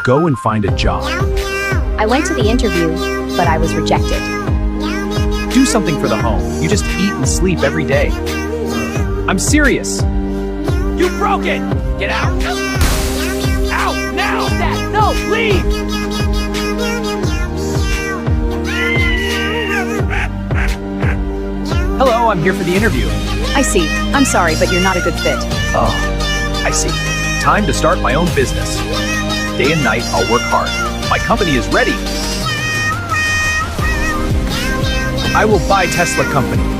Go and find a job. I went to the interview, but I was rejected. Do something for the home. You just eat and sleep every day. I'm serious. You broke it! Get out! Out now! Dad, no, leave! Hello, I'm here for the interview. I see. I'm sorry, but you're not a good fit. Oh, I see. Time to start my own business. Day and night, I'll work hard. My company is ready. I will buy Tesla company.